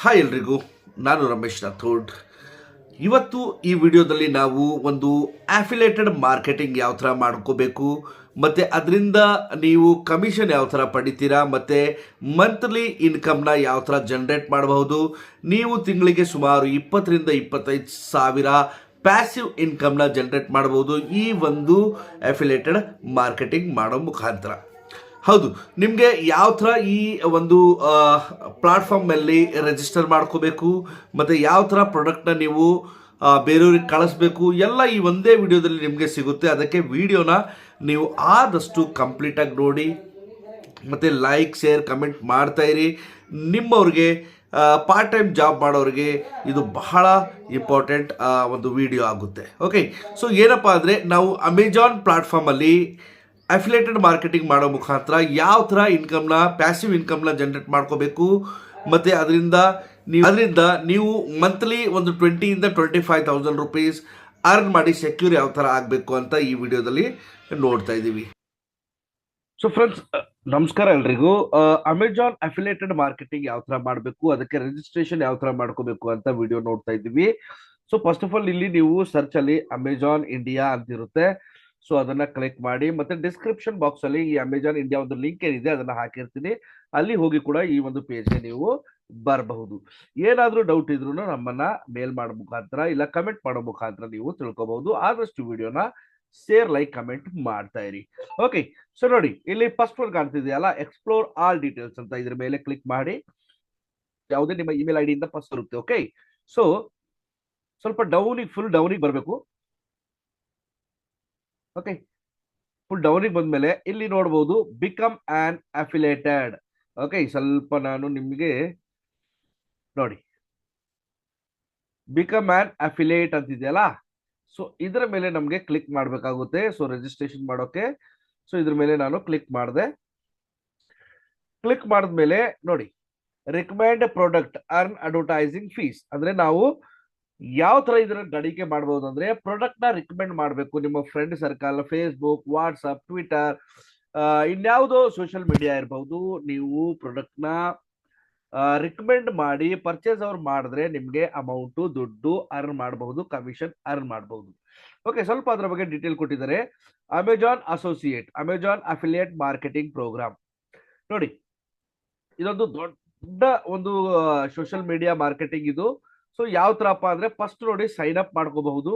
Hi ಎಲ್ರಿಗೂ, ನಾನು ರಮೇಶ್ ರಾಥೋಡ್. ಇವತ್ತು ಈ ವಿಡಿಯೋದಲ್ಲಿ ನಾವು ಒಂದು ಆಫಿಲೇಟೆಡ್ ಮಾರ್ಕೆಟಿಂಗ್ ಯಾವ ಥರ ಮಾಡ್ಕೋಬೇಕು, ಮತ್ತು ಅದರಿಂದ ನೀವು ಕಮಿಷನ್ ಯಾವ ಥರ ಪಡಿತೀರಾ, ಮತ್ತು ಮಂತ್ಲಿ ಇನ್ಕಮ್ನ ಯಾವ ಥರ ಜನ್ರೇಟ್ ಮಾಡಬಹುದು. ನೀವು ತಿಂಗಳಿಗೆ ಸುಮಾರು 20,000-25,000 ಪ್ಯಾಸಿವ್ ಇನ್ಕಮ್ನ ಜನ್ರೇಟ್ ಮಾಡಬಹುದು ಈ ಒಂದು ಅಫಿಲೇಟೆಡ್ ಮಾರ್ಕೆಟಿಂಗ್ ಮಾಡೋ ಮುಖಾಂತರ. ಹೌದು, ನಿಮಗೆ ಯಾವ ಥರ ಈ ಒಂದು ಪ್ಲಾಟ್ಫಾರ್ಮಲ್ಲಿ ರಿಜಿಸ್ಟರ್ ಮಾಡ್ಕೋಬೇಕು ಮತ್ತು ಯಾವ ಥರ ಪ್ರಾಡಕ್ಟ್ನ ನೀವು ಬೇರೆಯವ್ರಿಗೆ ಕಳಿಸ್ಬೇಕು ಎಲ್ಲ ಈ ಒಂದೇ ವಿಡಿಯೋದಲ್ಲಿ ನಿಮಗೆ ಸಿಗುತ್ತೆ. ಅದಕ್ಕೆ ವಿಡಿಯೋನ ನೀವು ಆದಷ್ಟು ಕಂಪ್ಲೀಟಾಗಿ ನೋಡಿ ಮತ್ತು ಲೈಕ್, ಶೇರ್, ಕಮೆಂಟ್ ಮಾಡ್ತಾಯಿರಿ. ನಿಮ್ಮವ್ರಿಗೆ ಪಾರ್ಟ್ ಟೈಮ್ ಜಾಬ್ ಮಾಡೋರಿಗೆ ಇದು ಬಹಳ ಇಂಪಾರ್ಟೆಂಟ್ ಒಂದು ವಿಡಿಯೋ ಆಗುತ್ತೆ. ಓಕೆ, ಸೊ ಏನಪ್ಪ ಅಂದರೆ, ನಾವು ಅಮೆಜಾನ್ ಪ್ಲಾಟ್ಫಾರ್ಮಲ್ಲಿ ಅಫಿಲೇಟೆಡ್ ಮಾರ್ಕೆಟಿಂಗ್ ಮಾಡೋ ಮುಖಾಂತರ ಯಾವ ಥರ ಇನ್ಕಮ್ನ, ಪ್ಯಾಸಿವ್ ಇನ್ಕಮ್ನ ಜನ್ರೇಟ್ ಮಾಡ್ಕೋಬೇಕು, ಮತ್ತು ಅದರಿಂದ ನೀವು ಮಂತ್ಲಿ ಒಂದು 20,000-25,000 ರುಪೀಸ್ ಅರ್ನ್ ಮಾಡಿ ಸೆಕ್ಯೂರ್ ಯಾವ ಥರ ಆಗಬೇಕು ಅಂತ ಈ ವಿಡಿಯೋದಲ್ಲಿ ನೋಡ್ತಾ ಇದ್ದೀವಿ. ಸೊ ಫ್ರೆಂಡ್ಸ್, ನಮಸ್ಕಾರ ಎಲ್ರಿಗೂ. ಅಮೆಜಾನ್ ಅಫಿಲೇಟೆಡ್ ಮಾರ್ಕೆಟಿಂಗ್ ಯಾವ ಥರ ಮಾಡಬೇಕು, ಅದಕ್ಕೆ ರಿಜಿಸ್ಟ್ರೇಷನ್ ಯಾವ ಥರ ಮಾಡ್ಕೋಬೇಕು ಅಂತ ವಿಡಿಯೋ ನೋಡ್ತಾ ಇದ್ದೀವಿ. ಸೊ ಫಸ್ಟ್ ಆಫ್ ಆಲ್ ಇಲ್ಲಿ ನೀವು ಸರ್ಚ್ ಅಲ್ಲಿ ಅಮೆಜಾನ್ ಇಂಡಿಯಾ ಅಂತಿರುತ್ತೆ. ಸೊ ಅದನ್ನ ಕ್ಲಿಕ್ ಮಾಡಿ, ಮತ್ತೆ ಡಿಸ್ಕ್ರಿಪ್ಷನ್ ಬಾಕ್ಸ್ ಅಲ್ಲಿ ಈ ಅಮೆಜಾನ್ ಇಂಡಿಯಾ ಒಂದು ಲಿಂಕ್ ಏನಿದೆ ಅದನ್ನ ಹಾಕಿರ್ತೀನಿ. ಅಲ್ಲಿ ಹೋಗಿ ಕೂಡ ಈ ಒಂದು ಪೇಜ್ಗೆ ನೀವು ಬರಬಹುದು. ಏನಾದ್ರೂ ಡೌಟ್ ಇದ್ರು ನಮ್ಮನ್ನ ಮೇಲ್ ಮಾಡೋ ಮುಖಾಂತರ ಇಲ್ಲ ಕಮೆಂಟ್ ಮಾಡೋ ಮುಖಾಂತರ ನೀವು ತಿಳ್ಕೊಬಹುದು. ಆದಷ್ಟು ವಿಡಿಯೋನ ಶೇರ್, ಲೈಕ್, ಕಮೆಂಟ್ ಮಾಡ್ತಾ ಇರಿ. ಓಕೆ, ಸೊ ನೋಡಿ, ಇಲ್ಲಿ ಫಸ್ಟ್ ಒಂದು ಕಾಣ್ತಿದೆಯಲ್ಲ, ಎಕ್ಸ್ಪ್ಲೋರ್ ಆಲ್ ಡೀಟೇಲ್ಸ್ ಅಂತ, ಇದ್ರ ಮೇಲೆ ಕ್ಲಿಕ್ ಮಾಡಿ. ಯಾವುದೇ ನಿಮ್ಮ ಇಮೇಲ್ ಐಡಿ ಇಂದ ಫಸ್ಟ್ ಬರುತ್ತೆ. ಓಕೆ, ಸೊ ಸ್ವಲ್ಪ ಫುಲ್ ಡೌನಿಗೆ ಬರಬೇಕು. ಓಕೆ, ಫುಲ್ ಡೌನಿಗೆ ಬಂದ್ಮೇಲೆ ಇಲ್ಲಿ ನೋಡಬಹುದು ಬಿಕಮ್ ಆನ್ ಅಫಿಲೇಟೆಡ್. ಓಕೆ, ಸ್ವಲ್ಪ ನಾನು ನಿಮಗೆ ನೋಡಿ, ಬಿಕಮ್ ಆನ್ ಅಫಿಲೇಟ್ ಅಂತಿದೆಯಲ್ಲ, ಸೊ ಇದರ ಮೇಲೆ ನಮಗೆ ಕ್ಲಿಕ್ ಮಾಡಬೇಕಾಗುತ್ತೆ. ಸೊ ರಿಜಿಸ್ಟ್ರೇಷನ್ ಮಾಡೋಕೆ ಸೊ ಇದ್ರ ಮೇಲೆ ನಾನು ಕ್ಲಿಕ್ ಮಾಡಿದೆ. ಕ್ಲಿಕ್ ಮಾಡಿದ್ಮೇಲೆ ನೋಡಿ, recommend product earn advertising fees, ಅಂದ್ರೆ ನಾವು ಯಾವ ತರ ಇದನ್ನ ಗಳಿಕೆ ಮಾಡಬಹುದು ಅಂದ್ರೆ, ಪ್ರಾಡಕ್ಟ್ ನ ರಿಕಮೆಂಡ್ ಮಾಡಬೇಕು ನಿಮ್ಮ friend circle, Facebook, WhatsApp, Twitter, ಇನ್ಯಾವುದೋ ಸೋಷಿಯಲ್ ಮೀಡಿಯಾ ಇರಬಹುದು. ನೀವು ಪ್ರಾಡಕ್ಟ್ ನ ರಿಕಮೆಂಡ್ ಮಾಡಿ ಪರ್ಚೇಸ್ ಅವ್ರು ಮಾಡಿದ್ರೆ ನಿಮ್ಗೆ ಅಮೌಂಟ್, ದುಡ್ಡು ಅರ್ನ್ ಮಾಡಬಹುದು, ಕಮಿಷನ್ ಅರ್ನ್ ಮಾಡಬಹುದು. ಓಕೆ, ಸ್ವಲ್ಪ ಅದರ ಬಗ್ಗೆ ಡೀಟೇಲ್ ಕೊಟ್ಟಿದ್ದಾರೆ. Amazon associate, Amazon affiliate marketing program. ನೋಡಿ, ಇದೊಂದು ದೊಡ್ಡ ಒಂದು ಸೋಷಿಯಲ್ ಮೀಡಿಯಾ ಮಾರ್ಕೆಟಿಂಗ್ ಇದು. ಸೊ ಯಾವ ತರಪ್ಪ ಅಂದ್ರೆ, ಫಸ್ಟ್ ನೋಡಿ ಸೈನ್ ಅಪ್ ಮಾಡ್ಕೋಬಹುದು.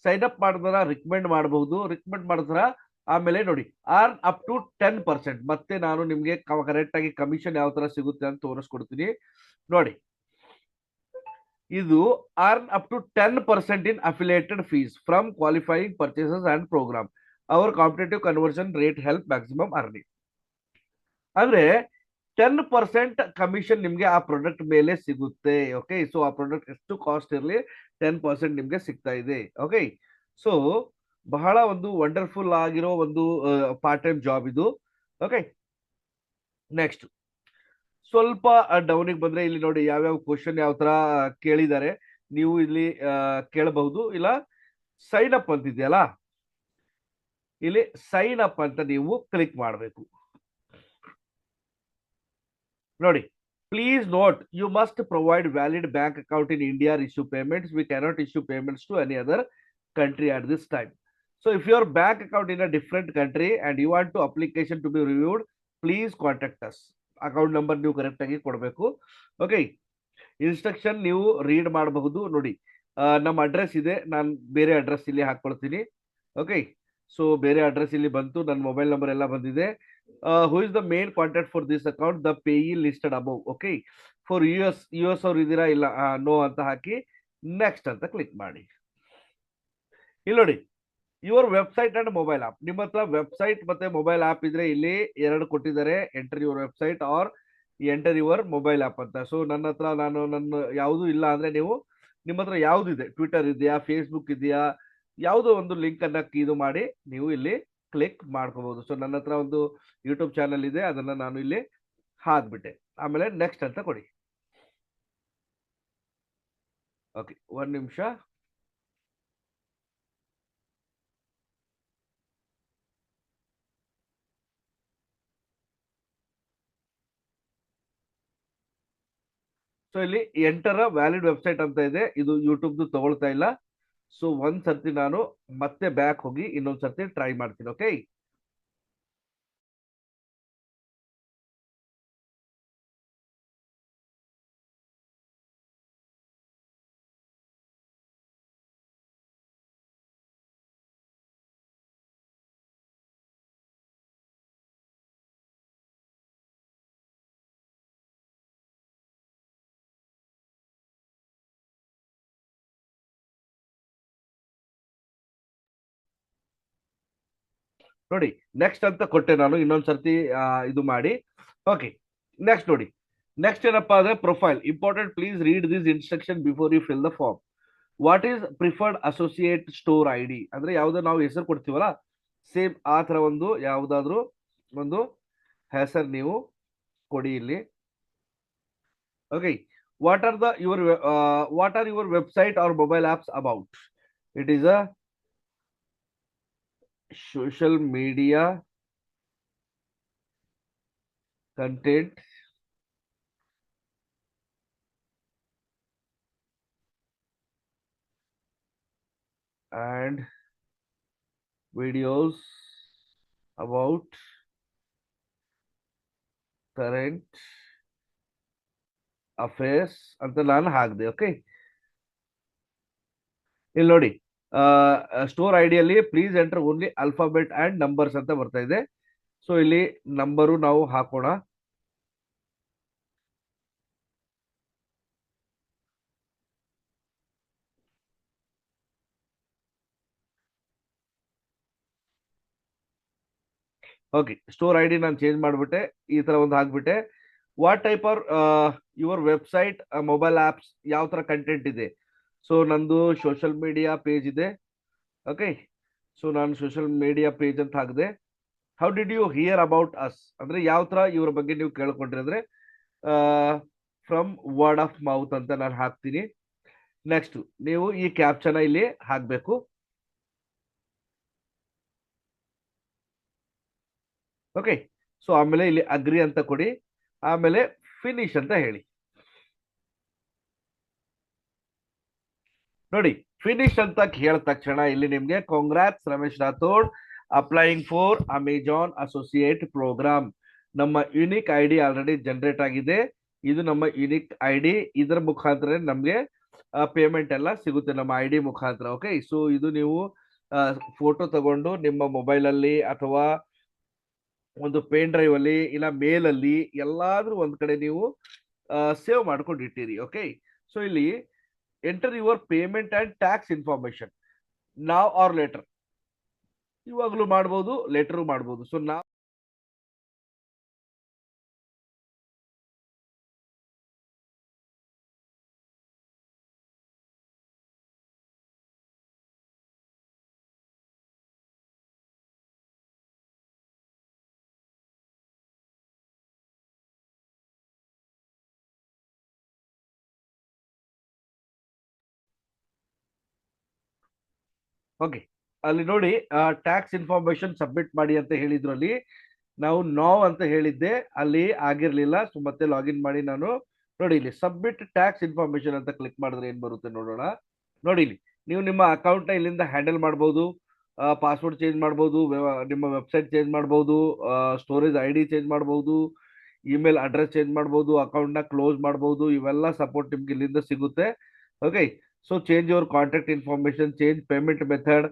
ಸೈನ್ ಅಪ್ ಮಾಡಿದ್ರ ರಿಕಮೆಂಡ್ ಮಾಡಬಹುದು. ರಿಕಮೆಂಡ್ ಮಾಡಿದ್ರ ಆಮೇಲೆ ನೋಡಿ ಅರ್ನ್ ಅಪ್ ಟು 10%. ಮತ್ತೆ ನಾನು ನಿಮ್ಗೆ ಕರೆಕ್ಟ್ ಆಗಿ ಕಮಿಷನ್ ಯಾವ ತರ ಸಿಗುತ್ತೆ ಅಂತ ತೋರಿಸ್ಕೊಡ್ತೀನಿ ನೋಡಿ. ಇದು earn up to 10% in affiliated fees from qualifying purchases and program. Our competitive conversion rate help maximum earning. ಅಂದ್ರೆ 10% ಕಮಿಷನ್ ನಿಮ್ಗೆ ಆ ಪ್ರಾಡಕ್ಟ್ ಮೇಲೆ ಸಿಗುತ್ತೆ. ಓಕೆ, ಸೊ ಆ ಪ್ರಾಡಕ್ಟ್ ಎಷ್ಟು ಕಾಸ್ಟ್ ಇರಲಿ 10% ನಿಮ್ಗೆ ಸಿಗ್ತಾ ಇದೆ. ಓಕೆ, ಸೊ ಬಹಳ ಒಂದು ವಂಡರ್ಫುಲ್ ಆಗಿರೋ ಒಂದು ಪಾರ್ಟ್ ಟೈಮ್ ಜಾಬ್ ಇದು. ಓಕೆ, ನೆಕ್ಸ್ಟ್ ಸ್ವಲ್ಪ ಡೌನಿಗೆ ಬಂದ್ರೆ ಇಲ್ಲಿ ನೋಡಿ ಯಾವ್ಯಾವ ಕ್ವಶನ್ ಯಾವ ತರ ಕೇಳಿದ್ದಾರೆ ನೀವು ಇಲ್ಲಿ ಕೇಳಬಹುದು. ಇಲ್ಲ ಸೈನ್ ಅಪ್ ಅಂತಿದೆಯಲ್ಲ, ಇಲ್ಲಿ ಸೈನ್ ಅಪ್ ಅಂತ ನೀವು ಕ್ಲಿಕ್ ಮಾಡಬೇಕು. ನೋಡಿ, please note you must provide valid bank account in India issue payments. We cannot issue payments to any other country at this time. So if your bank account in a different country and you want to application to be reviewed, please contact us. Account number ನೀವು correct ಆಗಿ ಕೊಡಬೇಕು. Okay, instruction ನೀವು read ಮಾಡಬಹುದು. ನೋಡಿ, ನಮ್ಮ address ಇದೆ, ನಾನು ಬೇರೆ ಅಡ್ರೆಸ್ ಇಲ್ಲಿ ಹಾಕೊಳ್ತೀನಿ. ಓಕೆ, ಸೊ ಬೇರೆ ಅಡ್ರೆಸ್ ಇಲ್ಲಿ ಬಂತು, ನನ್ನ ಮೊಬೈಲ್ ನಂಬರ್ ಎಲ್ಲ ಬಂದಿದೆ. Who is the main contact for this account, the Peyi listed above. Okay, for US ಅವ್ರು ಇದ್ದೀರಾ, ಇಲ್ಲ ನೋ ಅಂತ ಹಾಕಿ ನೆಕ್ಸ್ಟ್ ಅಂತ ಕ್ಲಿಕ್ ಮಾಡಿ. ಇಲ್ಲಿ ನೋಡಿ, your website and mobile app. ನಿಮ್ಮ ಹತ್ರ ವೆಬ್ಸೈಟ್ ಮತ್ತೆ ಮೊಬೈಲ್ ಆಪ್ ಇದ್ರೆ ಇಲ್ಲಿ ಎರಡು ಕೊಟ್ಟಿದ್ದಾರೆ, enter your website or enter your mobile app ಅಂತ. ಸೊ ನನ್ನ ಹತ್ರ ನನ್ನ ಯಾವುದು ಇಲ್ಲ ಅಂದ್ರೆ, ನೀವು ನಿಮ್ಮ ಹತ್ರ ಯಾವ್ದು ಇದೆ, ಟ್ವಿಟರ್ ಇದೆಯಾ, ಫೇಸ್ಬುಕ್ ಇದೆಯಾ, ಯಾವುದೋ ಒಂದು ಲಿಂಕ್ ಅನ್ನ ಇದು ಮಾಡಿ ನೀವು ಇಲ್ಲಿ ಕ್ಲಿಕ್ ಮಾಡ್ಕೋಬಹುದು. ಸೊ ನನ್ನ ಹತ್ರ ಒಂದು ಯೂಟ್ಯೂಬ್ ಚಾನಲ್ ಇದೆ, ಅದನ್ನ ನಾನು ಇಲ್ಲಿ ಹಾಕ್ಬಿಟ್ಟೆ. ಆಮೇಲೆ ನೆಕ್ಸ್ಟ್ ಅಂತ ಕೊಡಿ. ಓಕೆ, ಒಂದ್ ನಿಮಿಷ. ಸೊ ಇಲ್ಲಿ ಎಂಟರ್ ವ್ಯಾಲಿಡ್ ವೆಬ್ಸೈಟ್ ಅಂತ ಇದೆ, ಇದು ಯೂಟ್ಯೂಬ್ದು ತಗೊಳ್ತಾ ಇಲ್ಲ. ಸೊ ಒಂದ್ ಸರ್ತಿ ನಾನು ಮತ್ತೆ ಬ್ಯಾಕ್ ಹೋಗಿ ಇನ್ನೊಂದ್ ಸರ್ತಿ ಟ್ರೈ ಮಾಡ್ತೀನಿ. ಓಕೆ, ನೋಡಿ ನೆಕ್ಸ್ಟ್ ಅಂತ ಕೊಟ್ಟೆ ನಾನು, ಇನ್ನೊಂದ್ ಸರ್ತಿ ಇದು ಮಾಡಿ. ಓಕೆ, ನೆಕ್ಸ್ಟ್ ನೋಡಿ. ನೆಕ್ಸ್ಟ್ ಏನಪ್ಪಾ ಅಂದ್ರೆ profile important, please read this instruction before you fill the form. What is preferred associate store I D ಅಂದ್ರೆ ಯಾವ್ದು ನಾವು ಹೆಸರು ಕೊಡ್ತೀವಲ್ಲ, ಸೇಮ್ ಆ ತರ ಒಂದು ಯಾವ್ದಾದ್ರು ಒಂದು ಹೆಸರು ನೀವು ಕೊಡಿ ಇಲ್ಲಿ. Okay, what are the your what are your website or mobile apps about? It is a social media content and videos about current affairs ಅಂತ ನಾನು ಹಾಕಿದೆ. ಓಕೆ, ಇಲ್ಲಿ ನೋಡಿ ಸ್ಟೋರ್ ಐಡಿಯಲ್ಲಿ please enter only alphabet and numbers ಅಂತ ಬರ್ತಾ ಇದೆ. So ಇಲ್ಲಿ ನಂಬರು ನಾವು ಹಾಕೋಣ. ಓಕೆ, ಸ್ಟೋರ್ ಐಡಿ ನಾನು ಚೇಂಜ್ ಮಾಡಿಬಿಟ್ಟೆ, ಈ ತರ ಒಂದು ಹಾಕ್ಬಿಟ್ಟೆ. What type are your website mobile apps ಯಾವ ತರ ಕಂಟೆಂಟ್ ಇದೆ? ಸೊ ನಂದು ಸೋಷಿಯಲ್ ಮೀಡಿಯಾ ಪೇಜ್ ಇದೆ. ಓಕೆ, ಸೊ ನಾನು ಸೋಷಿಯಲ್ ಮೀಡಿಯಾ ಪೇಜ್ ಅಂತ ಹಾಕಿದೆ. How did you hear about us ಅಂದ್ರೆ ಯಾವ ತರ ಇವ್ರ ಬಗ್ಗೆ ನೀವು ಕೇಳ್ಕೊಂಡ್ರಿ ಅಂದ್ರೆ ಫ್ರಮ್ ವರ್ಡ್ ಆಫ್ ಮೌತ್ ಅಂತ ನಾನು ಹಾಕ್ತೀನಿ. ನೆಕ್ಸ್ಟ್ ನೀವು ಈ ಕ್ಯಾಪ್ಚನ ಇಲ್ಲಿ ಹಾಕ್ಬೇಕು. ಓಕೆ, ಸೊ ಆಮೇಲೆ ಇಲ್ಲಿ ಅಗ್ರಿ ಅಂತ ಕೊಡಿ, ಆಮೇಲೆ ಫಿನಿಶ್ ಅಂತ ಹೇಳಿ. ನೋಡಿ ಫಿನಿಶ್ ಅಂತ ಹೇಳಿದ ತಕ್ಷಣ ಇಲ್ಲಿ ನಿಮ್ಗೆ congrats Ramesh Rathod applying for Amazon associate program. ನಮ್ಮ unique I D already generate ಆಗಿದೆ. ಇದು ನಮ್ಮ ಯುನಿಕ್ ಐ ಡಿ, ಇದರ ಮುಖಾಂತರ ನಮ್ಗೆ ಪೇಮೆಂಟ್ ಎಲ್ಲ ಸಿಗುತ್ತೆ ನಮ್ಮ ಐ ಡಿ ಮುಖಾಂತರ. ಓಕೆ, ಸೊ ಇದು ನೀವು ಫೋಟೋ ತಗೊಂಡು ನಿಮ್ಮ ಮೊಬೈಲ್ ಅಲ್ಲಿ ಅಥವಾ ಒಂದು ಪೇನ್ ಡ್ರೈವ್ ಅಲ್ಲಿ ಇಲ್ಲ ಮೇಲ್ ಅಲ್ಲಿ ಎಲ್ಲಾದ್ರೂ ಒಂದ್ ಕಡೆ ನೀವು ಸೇವ್ ಮಾಡ್ಕೊಂಡು ಇಟ್ಟಿರಿ. ಓಕೆ, ಸೊ ಇಲ್ಲಿ enter your payment and tax information ನಾವ್ ಆರ್ ಲೇಟರ್, ಇವಾಗಲೂ ಮಾಡ್ಬೋದು ಲೇಟರ್ ಮಾಡ್ಬೋದು. ಸೊ ನಾವು ಓಕೆ, ಅಲ್ಲಿ ನೋಡಿ ಟ್ಯಾಕ್ಸ್ ಇನ್ಫಾರ್ಮೇಶನ್ ಸಬ್ಮಿಟ್ ಮಾಡಿ ಅಂತ ಹೇಳಿದ್ರು. ಅಲ್ಲಿ ನಾವು ನೋ ಅಂತ ಹೇಳಿದ್ದೆ, ಅಲ್ಲಿ ಆಗಿರ್ಲಿಲ್ಲ. ಸೊ ಮತ್ತೆ ಲಾಗಿನ್ ಮಾಡಿ ನಾನು ನೋಡಿ ಇಲ್ಲಿ ಸಬ್ಮಿಟ್ ಟ್ಯಾಕ್ಸ್ ಇನ್ಫಾರ್ಮೇಶನ್ ಅಂತ ಕ್ಲಿಕ್ ಮಾಡಿದ್ರೆ ಏನ್ ಬರುತ್ತೆ ನೋಡೋಣ. ನೋಡಿ ಇಲ್ಲಿ ನೀವು ನಿಮ್ಮ ಅಕೌಂಟ್ ನ ಇಲ್ಲಿಂದ ಹ್ಯಾಂಡಲ್ ಮಾಡಬಹುದು, ಪಾಸ್ವರ್ಡ್ ಚೇಂಜ್ ಮಾಡಬಹುದು, ನಿಮ್ಮ ವೆಬ್ಸೈಟ್ ಚೇಂಜ್ ಮಾಡಬಹುದು, ಸ್ಟೋರೇಜ್ ಐ ಡಿ ಚೇಂಜ್ ಮಾಡಬಹುದು, ಇಮೇಲ್ ಅಡ್ರೆಸ್ ಚೇಂಜ್ ಮಾಡಬಹುದು, ಅಕೌಂಟ್ ನ ಕ್ಲೋಸ್ ಮಾಡಬಹುದು. ಇವೆಲ್ಲ ಸಪೋರ್ಟ್ ನಿಮ್ಗೆ ಇಲ್ಲಿಂದ ಸಿಗುತ್ತೆ. Okay, so change your contact information, change payment method,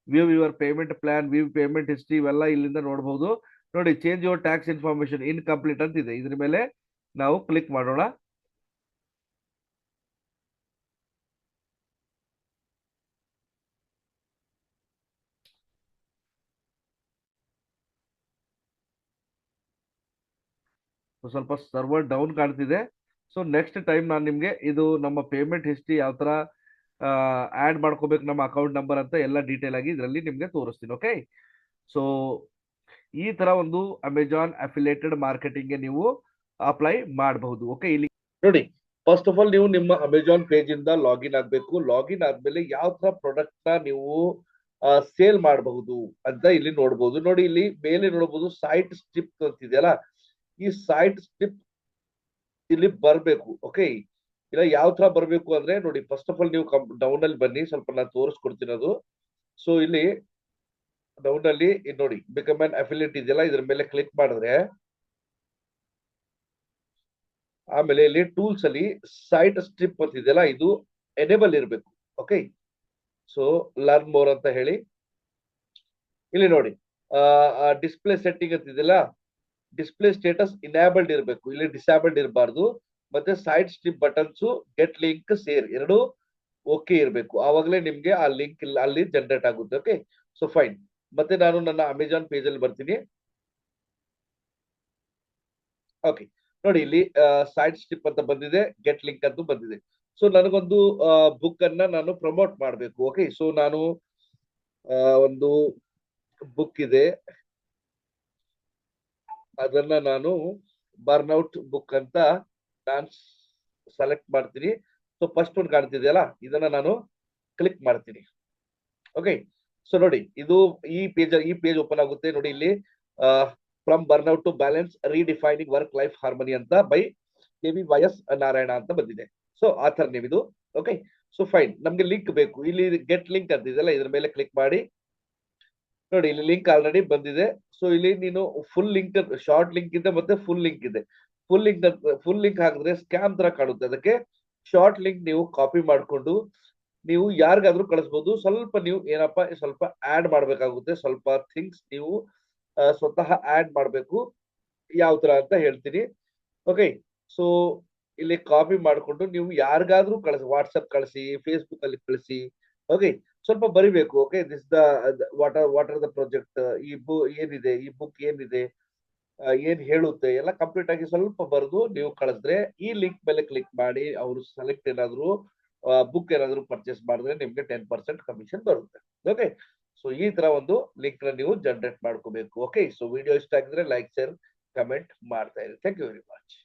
view your payment plan, view payment history, ಇವೆಲ್ಲ ಇಲ್ಲಿಂದ ನೋಡಬಹುದು. ನೋಡಿ change your tax information incomplete ಅಂತ ಇದೆ, ಇದ್ರ ಮೇಲೆ ನಾವು ಕ್ಲಿಕ್ ಮಾಡೋಣ. ಸ್ವಲ್ಪ ಸರ್ವರ್ ಡೌನ್ ಕಾಣ್ತಿದೆ. ಸೊ ನೆಕ್ಸ್ಟ್ ಟೈಮ್ ನಾನು ನಿಮ್ಗೆ ಇದು ನಮ್ಮ ಪೇಮೆಂಟ್ ಹಿಸ್ಟ್ರಿ ಯಾವ ತರ ಆಡ್ ಮಾಡ್ಕೋಬೇಕು ನಮ್ಮ ಅಕೌಂಟ್ ನಂಬರ್ ಅಂತ ಎಲ್ಲ ಡೀಟೇಲ್ ಆಗಿ ಇದರಲ್ಲಿ ನಿಮ್ಗೆ ತೋರಿಸ್ತೀನಿ. ಓಕೆ, ಸೊ ಈ ತರ ಒಂದು ಅಮೆಜಾನ್ ಅಫಿಲಿಯೇಟೆಡ್ ಮಾರ್ಕೆಟಿಂಗ್ ಗೆ ನೀವು ಅಪ್ಲೈ ಮಾಡಬಹುದು. ಓಕೆ, ಇಲ್ಲಿ ನೋಡಿ ಫಸ್ಟ್ ಆಫ್ ಆಲ್ ನೀವು ನಿಮ್ಮ ಅಮೆಜಾನ್ ಪೇಜ್ ಇಂದ ಲಾಗಿನ್ ಆಗ್ಬೇಕು. ಲಾಗಿನ್ ಆದ್ಮೇಲೆ ಯಾವ ತರ ಪ್ರಾಡಕ್ಟ್ ನ ನೀವು ಸೇಲ್ ಮಾಡಬಹುದು ಅಂತ ಇಲ್ಲಿ ನೋಡಬಹುದು. ನೋಡಿ ಇಲ್ಲಿ ಮೇಲೆ ನೋಡಬಹುದು ಸೈಟ್ ಸ್ಟ್ರಿಪ್ ಅಂತಿದೆಯಲ್ಲ, ಈ ಸೈಟ್ ಸ್ಟ್ರಿಪ್ ಇಲ್ಲಿ ಬರ್ಬೇಕು. ಓಕೆ, ಇಲ್ಲ ಯಾವ ತರ ಬರ್ಬೇಕು ಅಂದ್ರೆ ನೋಡಿ, ಫಸ್ಟ್ ಆಫ್ ಆಲ್ ನೀವು ಡೌನ್ ಅಲ್ಲಿ ಬನ್ನಿ, ಸ್ವಲ್ಪ ನಾನು ತೋರಿಸ್ಕೊಡ್ತೀನಿ. ಸೊ ಇಲ್ಲಿ ಡೌನ್ ಅಲ್ಲಿ ನೋಡಿ, ಬಿಕಮ್ ಅನ್ ಅಫಿಲಿಯೇಟ್ ಇದೆಯಲ್ಲ, ಇದ್ರ ಮೇಲೆ ಕ್ಲಿಕ್ ಮಾಡಿದ್ರೆ ಆಮೇಲೆ ಇಲ್ಲಿ ಟೂಲ್ಸ್ ಅಲ್ಲಿ ಸೈಟ್ ಸ್ಟ್ರಿಪ್ ಅಂತ ಇದೆಯಲ್ಲ, ಇದು ಎನೇಬಲ್ ಇರಬೇಕು. ಓಕೆ, ಸೊ ಲರ್ನ್ ಮೋರ್ ಅಂತ ಹೇಳಿ ಇಲ್ಲಿ ನೋಡಿ, ಡಿಸ್ಪ್ಲೇ ಸೆಟ್ಟಿಂಗ್ ಅಂತ ಇದೆಯಲ್ಲ, ಡಿಸ್ಪ್ಲೇ ಸ್ಟೇಟಸ್ ಇನೇಬಲ್ಡ್ ಇರಬೇಕು, ಇಲ್ಲಿ ಡಿಸೇಬಲ್ಡ್ ಇರಬಾರ್ದು. ಮತ್ತೆ side strip buttons, get link, share ಎರಡು ಓಕೆ ಇರಬೇಕು. ಆವಾಗಲೇ ನಿಮ್ಗೆ ಆ ಲಿಂಕ್ ಅಲ್ಲಿ ಜನರೇಟ್ ಆಗುತ್ತೆ. Okay, so fine. ಮತ್ತೆ ನಾನು ನನ್ನ ಅಮೆಜಾನ್ ಪೇಜ್ ಅಲ್ಲಿ ಬರ್ತೀನಿ. ಓಕೆ, ನೋಡಿ ಇಲ್ಲಿ ಸೈಡ್ ಸ್ಟ್ರಿಪ್ ಅಂತ ಬಂದಿದೆ, ಗೆಟ್ ಲಿಂಕ್ ಅಂತ ಬಂದಿದೆ. ಸೊ ನನಗೊಂದು ಬುಕ್ ಅನ್ನ ನಾನು ಪ್ರಮೋಟ್ ಮಾಡಬೇಕು. ಓಕೆ, ಸೊ ನಾನು ಒಂದು ಬುಕ್ ಇದೆ, ಅದನ್ನ ನಾನು ಬರ್ನ್ಔಟ್ ಬುಕ್ ಅಂತ ನಾನು ಸೆಲೆಕ್ಟ್ ಮಾಡ್ತೀನಿ. ಸೊ ಫಸ್ಟ್ ಒಂದು ಕಾಣ್ತಿದೆಯಲ್ಲ, ಇದನ್ನ ನಾನು ಕ್ಲಿಕ್ ಮಾಡ್ತೀನಿ. ಓಕೆ, ಸೊ ನೋಡಿ ಇದು ಈ ಪೇಜ್ ಓಪನ್ ಆಗುತ್ತೆ. ನೋಡಿ ಇಲ್ಲಿ from burnout to balance redefining work life harmony ಅಂತ ಬೈ KVYS ನಾರಾಯಣ ಅಂತ ಬಂದಿದೆ. ಸೊ ಆಥರ್ ನೇಮ್ ಇದು. Okay, so fine. ನಮ್ಗೆ ಲಿಂಕ್ ಬೇಕು, ಇಲ್ಲಿ ಗೆಟ್ ಲಿಂಕ್ ಅಂತ ಇದೆಯಲ್ಲ, ಇದ್ರ ಮೇಲೆ ಕ್ಲಿಕ್ ಮಾಡಿ. ನೋಡಿ ಇಲ್ಲಿ ಲಿಂಕ್ ಆಲ್ರೆಡಿ ಬಂದಿದೆ. ಸೊ ಇಲ್ಲಿ ನೀನು ಫುಲ್ ಲಿಂಕ್, ಶಾರ್ಟ್ ಲಿಂಕ್ ಇದೆ ಮತ್ತೆ ಫುಲ್ ಲಿಂಕ್ ಇದೆ. ಫುಲ್ ಲಿಂಕ್ ಹಾಕಿದ್ರೆ ಸ್ಕ್ಯಾಮ್ ತರ ಕಾಣುತ್ತೆ. ಅದಕ್ಕೆ ಶಾರ್ಟ್ ಲಿಂಕ್ ನೀವು ಕಾಪಿ ಮಾಡ್ಕೊಂಡು ನೀವು ಯಾರಿಗಾದ್ರೂ ಕಳಿಸ್ಬೋದು. ಸ್ವಲ್ಪ ನೀವು ಏನಪ್ಪಾ ಸ್ವಲ್ಪ ಆಡ್ ಮಾಡ್ಬೇಕಾಗುತ್ತೆ, ಸ್ವಲ್ಪ ಥಿಂಗ್ಸ್ ನೀವು ಸ್ವತಃ ಆಡ್ ಮಾಡ್ಬೇಕು. ಯಾವ ತರ ಅಂತ ಹೇಳ್ತೀನಿ. ಓಕೆ, ಸೊ ಇಲ್ಲಿ ಕಾಪಿ ಮಾಡ್ಕೊಂಡು ನೀವು ಯಾರಿಗಾದ್ರೂ ಕಳಿಸಿ, ವಾಟ್ಸಪ್ ಕಳಿಸಿ, ಫೇಸ್ಬುಕ್ ಅಲ್ಲಿ ಕಳಿಸಿ. ಓಕೆ, ಸ್ವಲ್ಪ ಬರಿಬೇಕು. Okay, this the what are the project, ಏನಿದೆ, ಈ ಬುಕ್ ಏನಿದೆ, ಏನ್ ಹೇಳುತ್ತೆ ಎಲ್ಲ ಕಂಪ್ಲೀಟ್ ಆಗಿ ಸ್ವಲ್ಪ ಬರೆದು ನೀವು ಕಳಿಸಿದ್ರೆ, ಈ ಲಿಂಕ್ ಮೇಲೆ ಕ್ಲಿಕ್ ಮಾಡಿ ಅವರು ಸೆಲೆಕ್ಟ್ ಏನಾದ್ರು ಬುಕ್ ಏನಾದ್ರು ಪರ್ಚೇಸ್ ಮಾಡಿದ್ರೆ ನಿಮ್ಗೆ 10% ಕಮಿಷನ್ ಬರುತ್ತೆ. ಓಕೆ, ಸೊ ಈ ತರ ಒಂದು ಲಿಂಕ್ ನ ನೀವು ಜನರೇಟ್ ಮಾಡ್ಕೋಬೇಕು. ಓಕೆ, ಸೊ ವಿಡಿಯೋ ಇಷ್ಟ ಆಗಿದ್ರೆ ಲೈಕ್, ಶೇರ್, ಕಮೆಂಟ್ ಮಾಡ್ತಾ ಇರಿ. Thank you very much.